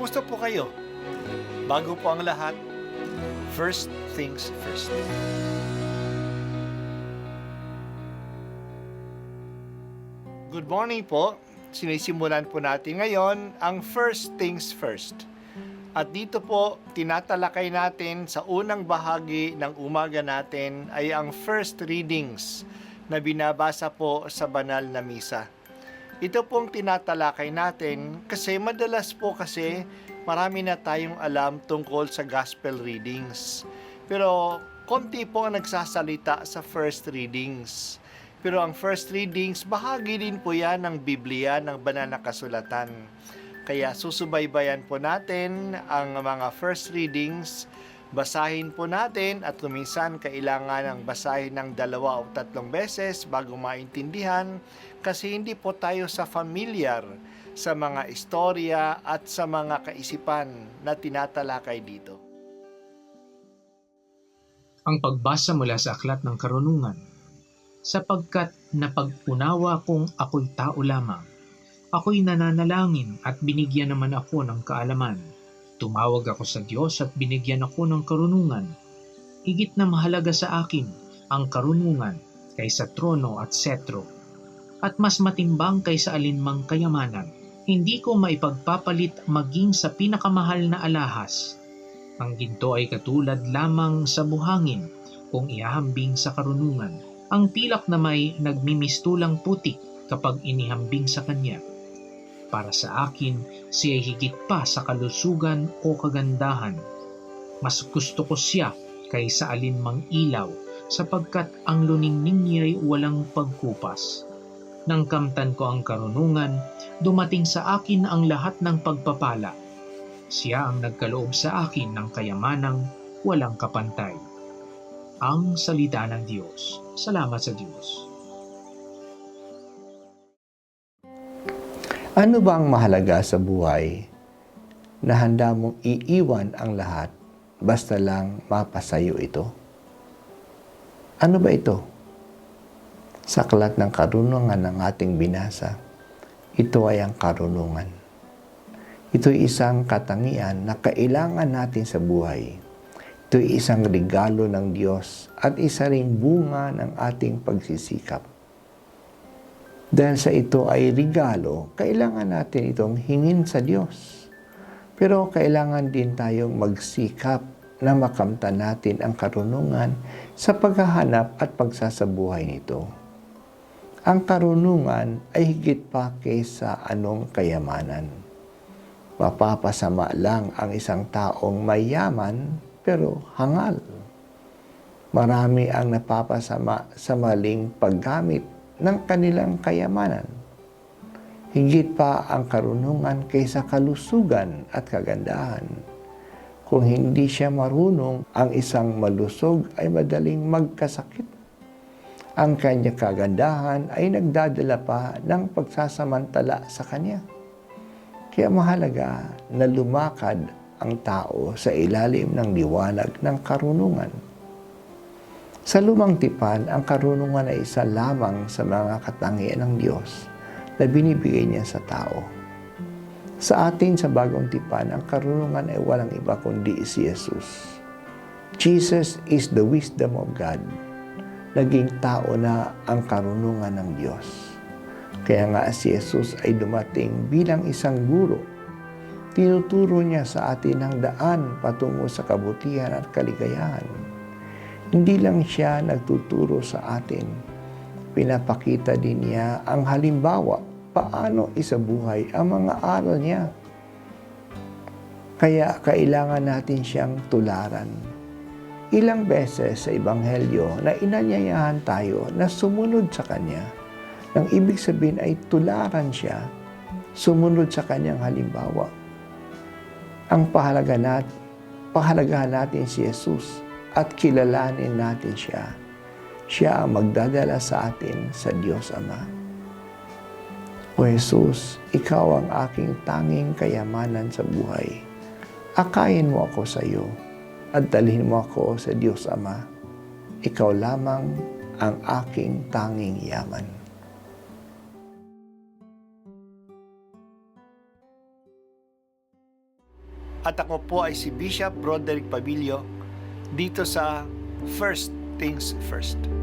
Kumusta po kayo? Bago po ang lahat, first things first. Good morning po. Sinisimulan po natin ngayon ang first things first. At dito po, tinatalakay natin sa unang bahagi ng umaga natin ay ang first readings na binabasa po sa banal na misa. Ito pong tinatalakay natin kasi madalas po kasi marami na tayong alam tungkol sa gospel readings. Pero konti po ang nagsasalita sa first readings. Pero ang first readings, bahagi din po yan ng Biblia, ng banal na kasulatan. Kaya susubaybayan po natin ang mga first readings, basahin po natin at kuminsan kailangan ng basahin ng 2 o 3 beses bago maintindihan kasi hindi po tayo familiar sa mga istorya at sa mga kaisipan na tinatalakay dito. Ang pagbasa mula sa Aklat ng Karunungan. Sapagkat napag-unawa kong ako'y tao lamang, ako'y nananalangin at binigyan naman ako ng kaalaman. Tumawag ako sa Diyos at binigyan ako ng karunungan. Higit na mahalaga sa akin ang karunungan kaysa trono at setro, at mas matimbang kaysa alinmang kayamanan. Hindi ko maipagpapalit maging sa pinakamahal na alahas. Ang ginto ay katulad lamang sa buhangin kung ihahambing sa karunungan. Ang pilak na may nagmimistulang putik kapag inihambing sa kanya. Para sa akin, siya ay higit pa sa kalusugan o kagandahan. Mas gusto ko siya kaysa alinmang ilaw, sapagkat ang luningning niya ay walang pagkupas. Nang kamtan ko ang karunungan, dumating sa akin ang lahat ng pagpapala. Siya ang nagkaloob sa akin ng kayamanang walang kapantay. Ang salita ng Diyos. Salamat sa Diyos. Ano ba ang mahalaga sa buhay na handa mong iiwan ang lahat basta lang mapasayo ito? Ano ba ito? Sa Aklat ng Karunungan ng ating binasa, ito ay ang karunungan. Ito'y isang katangian na kailangan natin sa buhay. Ito'y isang regalo ng Diyos at isa ring bunga ng ating pagsisikap. Dahil sa ito ay regalo, kailangan natin itong hingin sa Diyos. Pero kailangan din tayong magsikap na makamtan natin ang karunungan sa paghahanap at pagsasabuhay nito. Ang karunungan ay higit pa kaysa anong kayamanan. Mapapasama lang ang isang taong mayaman pero hangal. Marami ang napapasama sa maling paggamit ng kanilang kayamanan. Higit pa ang karunungan kaysa kalusugan at kagandahan. Kung hindi siya marunong, ang isang malusog ay madaling magkasakit. Ang kanyang kagandahan ay nagdadala pa ng pagsasamantala sa kanya. Kaya mahalaga na lumakad ang tao sa ilalim ng liwanag ng karunungan. Sa Lumang Tipan, ang karunungan ay isa lamang sa mga katangian ng Diyos na binibigay niya sa tao. Sa atin sa Bagong Tipan, ang karunungan ay walang iba kundi si Jesus. Jesus is the wisdom of God. Naging tao na ang karunungan ng Diyos. Kaya nga si Jesus ay dumating bilang isang guro. Tinuturo niya sa atin ang daan patungo sa kabutihan at kaligayahan. Hindi lang siya nagtuturo sa atin, pinapakita din niya ang halimbawa paano isabuhay ang mga aral niya. Kaya kailangan natin siyang tularan. Ilang beses sa Ebanghelyo na inanyayahan tayo na sumunod sa Kanya. Nang ibig sabihin ay tularan siya, sumunod sa Kanyang halimbawa. Ang pahalagahan natin si Jesus at kilalanin natin siya. Siya ang magdadala sa atin sa Diyos Ama. O Jesus, Ikaw ang aking tanging kayamanan sa buhay. Akayin mo ako sa iyo at dalhin mo ako sa Diyos Ama. Ikaw lamang ang aking tanging yaman. At ako po ay si Bishop Broderick Pabilio dito sa First Things First.